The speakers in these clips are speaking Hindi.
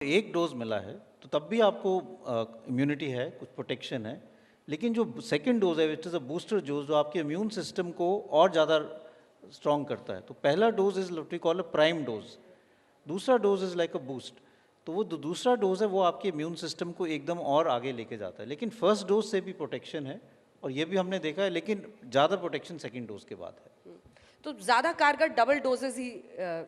एक डोज मिला है तो तब भी आपको इम्यूनिटी है, कुछ प्रोटेक्शन है, लेकिन जो सेकंड डोज है which is a booster dose जो आपके इम्यून सिस्टम को और ज़्यादा स्ट्रॉन्ग करता है। तो पहला dose is what we call a prime dose, दूसरा dose is like a boost. तो वो दूसरा डोज है वो आपके इम्यून सिस्टम को एकदम और आगे लेके जाता है, लेकिन फर्स्ट डोज से भी प्रोटेक्शन है और ये भी हमने देखा है, लेकिन ज़्यादा प्रोटेक्शन सेकंड डोज के बाद है। तो ज्यादा कारगर डबल डोजेस ही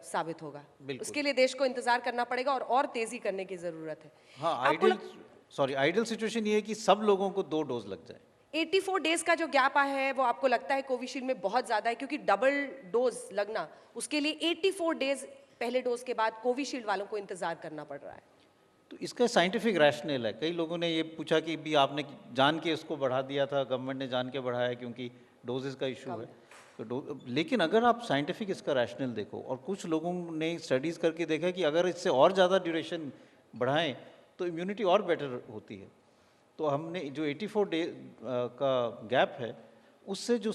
साबित होगा। बिल्कुल। उसके लिए देश को इंतजार करना पड़ेगा और तेजी करने की जरूरत है। हाँ, आपको आइडियल सिचुएशन ये है कि सब लोगों को 2 डोज लग जाए। 84 डेज का जो गैप आया है वो आपको लगता है कोविशील्ड में बहुत ज्यादा है, क्योंकि डबल डोज लगना उसके लिए 84 डेज पहले डोज के बाद कोविशील्ड वालों को इंतजार करना पड़ रहा है। तो इसका साइंटिफिक रैशनल है। कई लोगों ने ये पूछा कि भी आपने जान के इसको बढ़ा दिया था, गवर्नमेंट ने जान के बढ़ाया क्योंकि डोजेस का इशू है। तो लेकिन अगर आप साइंटिफिक इसका रैशनल देखो, और कुछ लोगों ने स्टडीज़ करके देखा कि अगर इससे और ज़्यादा ड्यूरेशन बढ़ाएं तो इम्यूनिटी और बेटर होती है। तो हमने जो 84 डे का गैप है उससे जो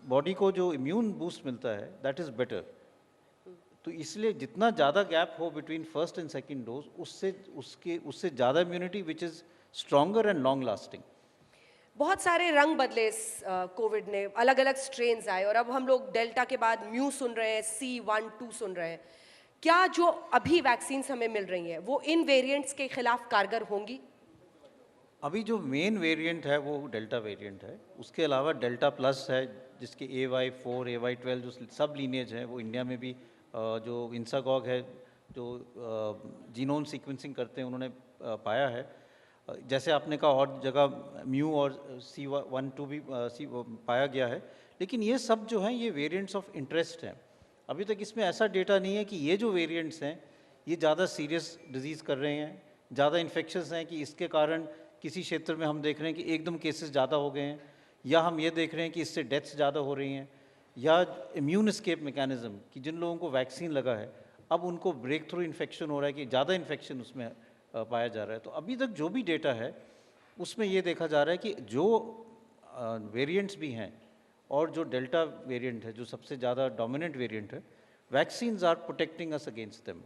बॉडी को जो इम्यून बूस्ट मिलता है दैट इज़ बेटर। तो इसलिए जितना ज़्यादा गैप हो between first and second dose उससे ज़्यादा immunity which is stronger and long lasting. बहुत सारे रंग बदले इस कोविड ने, अलग अलग स्ट्रेन्स आए और अब हम लोग डेल्टा के बाद म्यू सुन रहे हैं, C12 सुन रहे हैं। क्या जो अभी वैक्सीन हमें मिल रही हैं वो इन वेरिएंट्स के खिलाफ कारगर होंगी? अभी जो मेन वेरिएंट है वो डेल्टा वेरिएंट है, उसके अलावा डेल्टा प्लस है जिसके AY4 AY12 जो सब लीनिएज हैं वो इंडिया में भी जो इंसागॉग है जो जीनोम सीक्वेंसिंग करते हैं उन्होंने पाया है। जैसे आपने कहा और जगह म्यू और C12 भी पाया गया है, लेकिन ये सब जो हैं ये वेरिएंट्स ऑफ इंटरेस्ट हैं। अभी तक इसमें ऐसा डेटा नहीं है कि ये जो वेरिएंट्स हैं ये ज़्यादा सीरियस डिजीज़ कर रहे हैं, ज़्यादा इन्फेक्शंस हैं कि इसके कारण किसी क्षेत्र में हम देख रहे हैं कि एकदम केसेस ज़्यादा हो गए हैं, या हम ये देख रहे हैं कि इससे डेथ्स ज़्यादा हो रही हैं, या इम्यून एस्केप मैकेनिज्म कि जिन लोगों को वैक्सीन लगा है अब उनको ब्रेक थ्रू इन्फेक्शन हो रहा है कि ज़्यादा इन्फेक्शन उसमें पाया जा रहा है। तो अभी तक जो भी डेटा है उसमें ये देखा जा रहा है कि जो वेरिएंट्स भी हैं और जो डेल्टा वेरिएंट है जो सबसे ज़्यादा डोमिनेंट वेरिएंट है, vaccines are protecting us against them.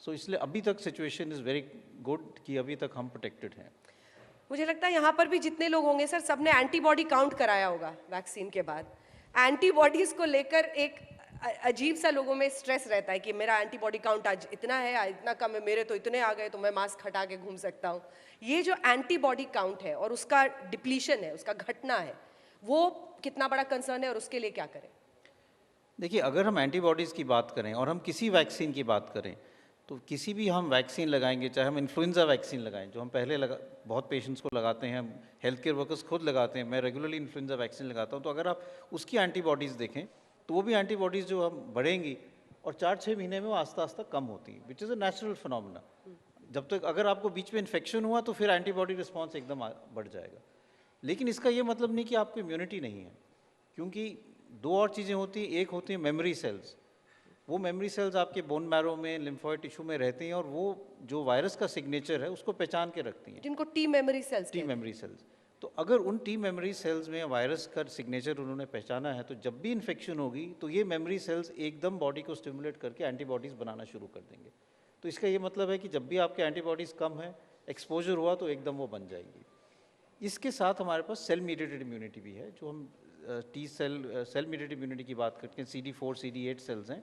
So इसलिए अभी तक सिचुएशन इज़ वेरी गुड कि अभी तक हम प्रोटेक्टेड हैं। मुझे लगता है यहाँ पर भी जितने लोग होंगे सर, सबने एंटीबॉडी काउंट कराया होगा वैक्सीन के बाद। एंटीबॉडीज को लेकर एक अजीब सा लोगों में स्ट्रेस रहता है कि मेरा एंटीबॉडी काउंट आज इतना है, इतना कम है, मेरे तो इतने आ गए तो मैं मास्क हटा के घूम सकता हूँ। ये जो एंटीबॉडी काउंट है और उसका डिप्लीशन है, उसका घटना है, वो कितना बड़ा कंसर्न है और उसके लिए क्या करें? देखिए, अगर हम एंटीबॉडीज़ की बात करें और हम किसी वैक्सीन की बात करें, तो किसी भी हम वैक्सीन लगाएंगे, चाहे हम इन्फ्लुएंजा वैक्सीन लगाएं जो हम पहले बहुत पेशेंट्स को लगाते हैं, हेल्थ केयर वर्कर्स खुद लगाते हैं, मैं रेगुलरली इन्फ्लुएंजा वैक्सीन लगाता हूं, तो अगर आप उसकी एंटीबॉडीज़ देखें तो वो भी एंटीबॉडीज़ जो हम बढ़ेंगी और 4-6 महीने में वो आस्ता आस्ता कम होती है, which is a natural phenomena. जब तक अगर आपको बीच में इन्फेक्शन हुआ तो फिर एंटीबॉडी रिस्पॉन्स एकदम बढ़ जाएगा, लेकिन इसका ये मतलब नहीं कि आपको इम्यूनिटी नहीं है, क्योंकि दो और चीज़ें होती हैं। एक होती हैं मेमोरी सेल्स, वो मेमोरी सेल्स आपके बोन मैरो में, लिम्फोइड टिश्यू में रहती हैं और वो जो वायरस का सिग्नेचर है उसको पहचान के रखती हैं, जिनको T memory cells T memory cells. तो अगर उन टी मेमोरी सेल्स में वायरस का सिग्नेचर उन्होंने पहचाना है तो जब भी इन्फेक्शन होगी तो ये मेमोरी सेल्स एकदम बॉडी को स्टिमुलेट करके एंटीबॉडीज़ बनाना शुरू कर देंगे। तो इसका ये मतलब है कि जब भी आपके एंटीबॉडीज़ कम है, एक्सपोजर हुआ तो एकदम वो बन जाएंगी। इसके साथ हमारे पास सेल मीडिएटेड इम्यूनिटी भी है, जो हम सेल मीडिएटेड इम्यूनिटी की बात करते हैं, CD4 CD8 सेल्स हैं।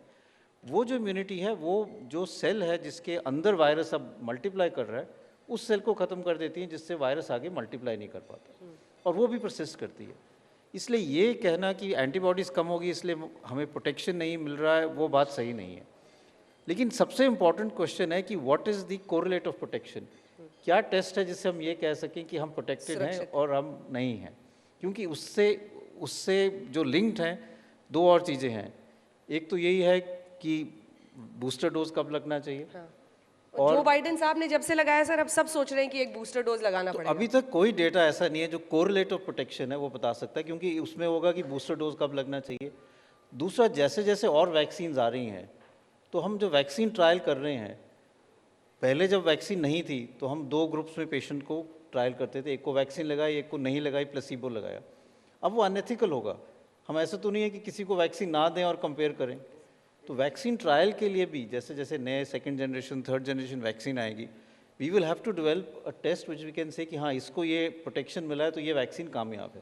वो जो इम्यूनिटी है वो जो सेल है जिसके अंदर वायरस अब मल्टीप्लाई कर रहा है उस सेल को ख़त्म कर देती है, जिससे वायरस आगे मल्टीप्लाई नहीं कर पाता और वो भी परसिस्ट करती है। इसलिए ये कहना कि एंटीबॉडीज़ कम होगी इसलिए हमें प्रोटेक्शन नहीं मिल रहा है, वो बात सही नहीं है। लेकिन सबसे इम्पॉर्टेंट क्वेश्चन है कि what is the correlate of protection. क्या टेस्ट है जिससे हम ये कह सकें कि हम प्रोटेक्टेड हैं और हम नहीं हैं, क्योंकि उससे उससे जो लिंक्ड हैं दो और चीज़ें हैं। एक तो यही है कि बूस्टर डोज कब लगना चाहिए। हाँ। और जो बाइडेन साहब ने जब से लगाया सर, अब सब सोच रहे हैं कि एक बूस्टर डोज लगाना पड़ेगा। अभी तक कोई डेटा ऐसा नहीं है जो कोरिलेट ऑफ प्रोटेक्शन है वो बता सकता है, क्योंकि उसमें होगा कि बूस्टर डोज कब लगना चाहिए। दूसरा, जैसे जैसे और वैक्सीन आ रही हैं तो हम जो वैक्सीन ट्रायल कर रहे हैं, पहले जब वैक्सीन नहीं थी तो हम दो ग्रुप्स में पेशेंट को ट्रायल करते थे, एक को वैक्सीन लगाई, एक को नहीं लगाई, प्लेसिबो लगाया। अब वो अनएथिकल होगा। हम ऐसा तो नहीं है कि किसी को वैक्सीन ना दें और कंपेयर करें। तो वैक्सीन ट्रायल के लिए भी जैसे जैसे नए second generation third generation vaccine आएगी, we will have to develop a test which we can say कि हाँ इसको ये प्रोटेक्शन मिला है तो ये वैक्सीन कामयाब है।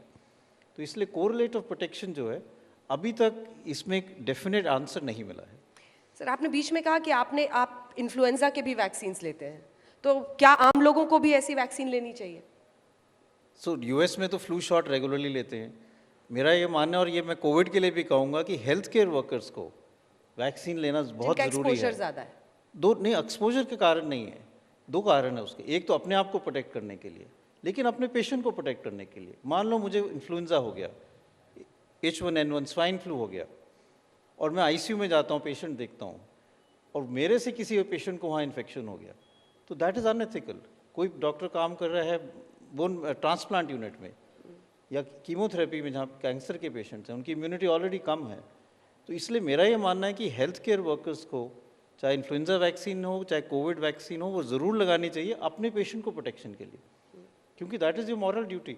तो इसलिए कोरिलेट ऑफ प्रोटेक्शन जो है अभी तक इसमें एक डेफिनेट आंसर नहीं मिला है। सर आपने बीच में कहा कि आप इन्फ्लुएंजा के भी वैक्सीन्स लेते हैं, तो क्या आम लोगों को भी ऐसी वैक्सीन लेनी चाहिए? सो यूएस में तो फ्लू शॉट रेगुलरली लेते हैं। मेरा ये मानना है और ये मैं कोविड के लिए भी कहूँगा कि हेल्थ केयर वर्कर्स को वैक्सीन लेना बहुत ज़रूरी एक्सपोजर है। ज़्यादा है। दो नहीं, एक्सपोजर के कारण नहीं है, दो कारण है उसके। एक तो अपने आप को प्रोटेक्ट करने के लिए, लेकिन अपने पेशेंट को प्रोटेक्ट करने के लिए। मान लो मुझे इन्फ्लुएंजा हो गया, H1N1 स्वाइन फ्लू हो गया, और मैं आईसीयू में जाता हूँ, पेशेंट देखता हूँ, और मेरे से किसी पेशेंट को वहाँ इन्फेक्शन हो गया, तो दैट इज़ अनएथिकल। कोई डॉक्टर काम कर रहा है बोन ट्रांसप्लांट यूनिट में या कीमोथेरेपी में, जहाँ कैंसर के पेशेंट्स हैं, उनकी इम्यूनिटी ऑलरेडी कम है। तो इसलिए मेरा ये मानना है कि हेल्थ केयर वर्कर्स को चाहे इन्फ्लुएंजा वैक्सीन हो चाहे कोविड वैक्सीन हो, वो ज़रूर लगानी चाहिए अपने पेशेंट को प्रोटेक्शन के लिए, क्योंकि that is your moral duty.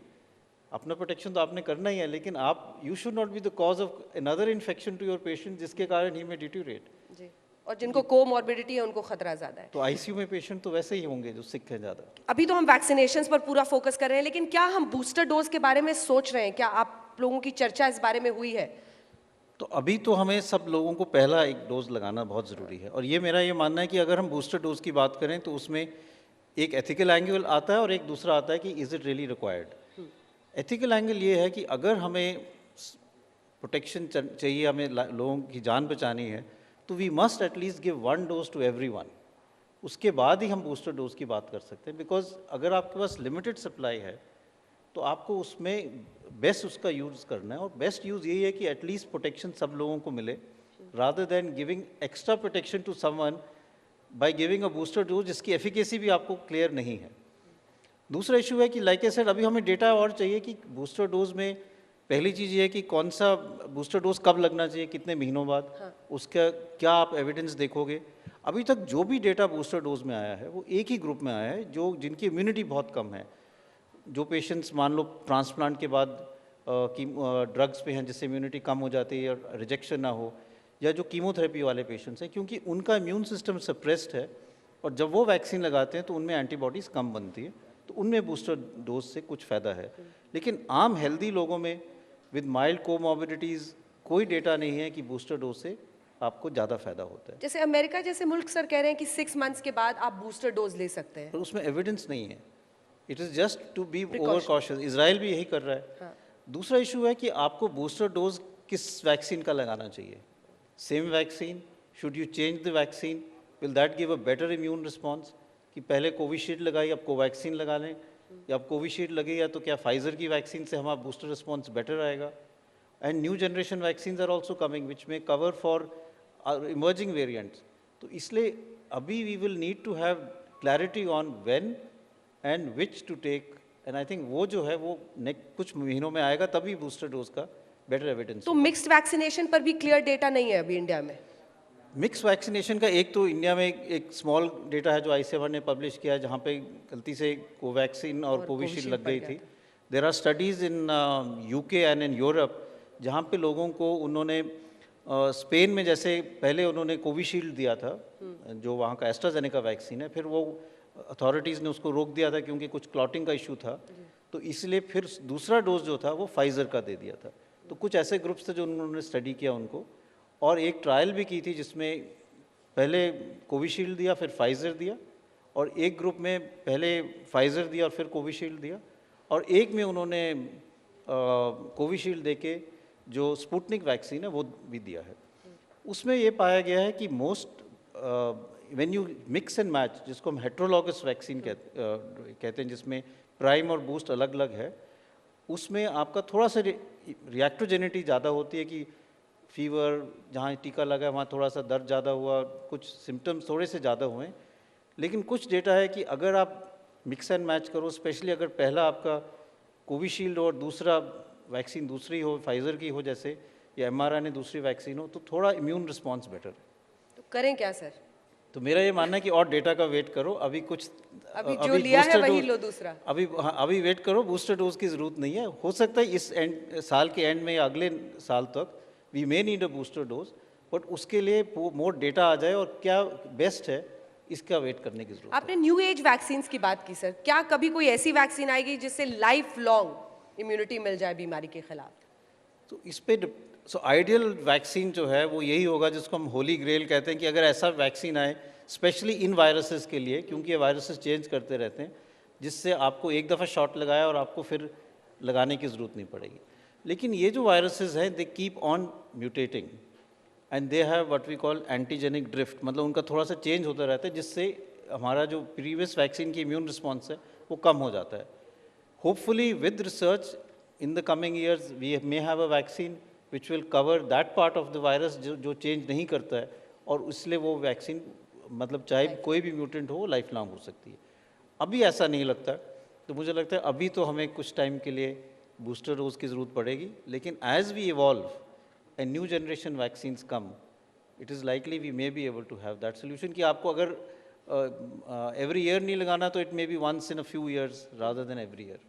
अपना प्रोटेक्शन तो आपने करना ही है, लेकिन आप you should not be the cause of another infection to your patient, जिसके कारण ही में डिट्यूरेट। जी, और जिनको कोमॉर्बिडिटी है उनको खतरा ज़्यादा है। तो आईसीयू में पेशेंट तो वैसे ही होंगे जो सिक हैं ज़्यादा। अभी तो हम वैक्सीनेशंस पर पूरा फोकस कर रहे हैं, लेकिन क्या हम बूस्टर डोज के बारे में सोच रहे हैं? क्या आप लोगों की चर्चा इस बारे में हुई है? तो अभी तो हमें सब लोगों को पहला एक डोज लगाना बहुत ज़रूरी है, और ये मेरा ये मानना है कि अगर हम बूस्टर डोज की बात करें तो उसमें एक एथिकल एंगल आता है और एक दूसरा आता है कि is it really required. Ethical angle ये है कि अगर हमें प्रोटेक्शन चाहिए, हमें लोगों की जान बचानी है, तो we must at least give 1 dose to everyone. उसके बाद ही हम बूस्टर डोज की बात कर सकते हैं, बिकॉज अगर आपके पास लिमिटेड सप्लाई है तो आपको उसमें बेस्ट उसका यूज़ करना है, और बेस्ट यूज़ यही है कि एटलीस्ट प्रोटेक्शन सब लोगों को मिले, rather than giving extra protection to someone by giving a booster dose जिसकी एफिकेसी भी आपको क्लियर नहीं है। दूसरा इशू है कि लाइक आई सेड, अभी हमें डेटा और चाहिए कि बूस्टर डोज में पहली चीज़ ये है कि कौन सा बूस्टर डोज कब लगना चाहिए, कितने महीनों बाद। हाँ। उसका क्या आप एविडेंस देखोगे? अभी तक जो भी डेटा बूस्टर डोज में आया है वो एक ही ग्रुप में आया है, जो जिनकी इम्यूनिटी बहुत कम है, जो पेशेंट्स मान लो ट्रांसप्लांट के बाद की ड्रग्स पे हैं जिससे इम्यूनिटी कम हो जाती है और रिजेक्शन ना हो, या जो कीमोथेरेपी वाले पेशेंट्स हैं, क्योंकि उनका इम्यून सिस्टम सप्रेस्ड है, और जब वो वैक्सीन लगाते हैं तो उनमें एंटीबॉडीज़ कम बनती है, तो उनमें बूस्टर डोज से कुछ फ़ायदा है। लेकिन आम हेल्दी लोगों में विद माइल्ड कोमॉर्बिडिटीज़ कोई डेटा नहीं है कि बूस्टर डोज से आपको ज़्यादा फ़ायदा होता है। जैसे अमेरिका जैसे मुल्क सर कह रहे हैं कि 6 मंथ्स के बाद आप बूस्टर डोज ले सकते हैं। पर उसमें एविडेंस नहीं है, it is just to be over Precaution. Cautious. Israel भी यही कर रहा है। हाँ। दूसरा इशू है कि आपको बूस्टर डोज किस वैक्सीन का लगाना चाहिए। Same vaccine, should you change the vaccine, will that give a better immune response? कि पहले कोविशील्ड लगाई अब कोवैक्सीन लगा लें, या अब कोविशील्ड लगेगा तो क्या फाइजर की वैक्सीन से हमारा बूस्टर रिस्पॉन्स बेटर आएगा? And new generation vaccines are also coming which में कवर फॉर इमर्जिंग वेरियंट्स। तो इसलिए अभी we will need to have clarity on when and which to take, and I think वो जो है वो कुछ महीनों में आएगा, तभी बूस्टर डोज का बेटर एविडेंस। तो मिक्स्ड वैक्सीनेशन पर भी क्लियर डेटा नहीं है अभी इंडिया में। मिक्स वैक्सीनेशन का एक तो इंडिया में एक स्मॉल डेटा है जो आईसीएमआर ने पब्लिश किया है, जहाँ पे गलती से कोवैक्सीन और कोविशील्ड लग गई थी। There are studies in UK and in Europe, जहाँ पे लोगों को उन्होंने स्पेन में जैसे पहले उन्होंने कोविशील्ड दिया था, जो वहाँ का एस्ट्राजेनेका वैक्सीन है, फिर वो अथॉरिटीज़ ने उसको रोक दिया था क्योंकि कुछ क्लॉटिंग का इशू था, तो इसलिए फिर दूसरा डोज जो था वो फाइज़र का दे दिया था। तो कुछ ऐसे ग्रुप्स थे जो उन्होंने स्टडी किया उनको, और एक ट्रायल भी की थी जिसमें पहले कोविशील्ड दिया फिर फाइज़र दिया, और एक ग्रुप में पहले फाइज़र दिया और फिर कोविशील्ड दिया, और एक में उन्होंने कोविशील्ड देके जो स्पुतनिक वैक्सीन है वो भी दिया है। उसमें ये पाया गया है कि most when you mix and match, जिसको हम हेट्रोलॉगस वैक्सीन कहते हैं, जिसमें प्राइम और बूस्ट अलग अलग है, उसमें आपका थोड़ा सा रिएक्टोजेनिटी ज़्यादा होती है कि फीवर, जहाँ टीका लगा है वहाँ थोड़ा सा दर्द ज़्यादा हुआ, कुछ सिम्टम्स थोड़े से ज़्यादा हुए। लेकिन कुछ डेटा है कि अगर आप मिक्स एंड मैच करो, स्पेशली अगर पहला आपका कोविशील्ड और दूसरा वैक्सीन दूसरी हो, फाइज़र की हो जैसे, या एमआरएनए दूसरी वैक्सीन हो, तो थोड़ा इम्यून रिस्पॉन्स बेटर है। तो करें क्या सर? तो मेरा ये मानना है कि और डेटा का वेट करो, अभी कुछ अभी जो लिया है वही लो दूसरा। अभी वेट करो, बूस्टर डोज की ज़रूरत नहीं है। हो सकता है इस साल के एंड में या अगले साल तक we may need a booster dose, but उसके लिए मोर डेटा आ जाए और क्या बेस्ट है इसका वेट करने की जरूरत है। आपने न्यू एज वैक्सीन की बात की सर, क्या कभी कोई ऐसी वैक्सीन आएगी जिससे लाइफ लॉन्ग इम्यूनिटी मिल जाए बीमारी के खिलाफ? तो इस पे आइडियल वैक्सीन जो है वो यही होगा जिसको हम होली ग्रेल कहते हैं कि अगर ऐसा वैक्सीन आए स्पेशली इन वायरसेस के लिए, क्योंकि ये वायरसेस चेंज करते रहते हैं, जिससे आपको एक दफ़ा शॉट लगाया और आपको फिर लगाने की ज़रूरत नहीं पड़ेगी। लेकिन ये जो वायरसेस हैं they keep on mutating and they have what we call antigenic drift, मतलब उनका थोड़ा सा चेंज होता रहता है जिससे हमारा जो प्रीवियस वैक्सीन की इम्यून रिस्पॉन्स है वो कम हो जाता है। Hopefully, with research in the coming years, we may have a vaccine which will cover that part of the virus जो change नहीं करता है, और इसलिए वो वैक्सीन मतलब चाहे कोई भी म्यूटेंट हो लाइफ लॉन्ग हो सकती है। अभी ऐसा नहीं लगता, तो मुझे लगता है अभी तो हमें कुछ टाइम के लिए बूस्टर डोज की ज़रूरत पड़ेगी, लेकिन as we evolve and new generation vaccines come, it is likely we may be able to have that solution कि आपको अगर एवरी ईयर नहीं लगाना तो it may be once in a few years rather than every year.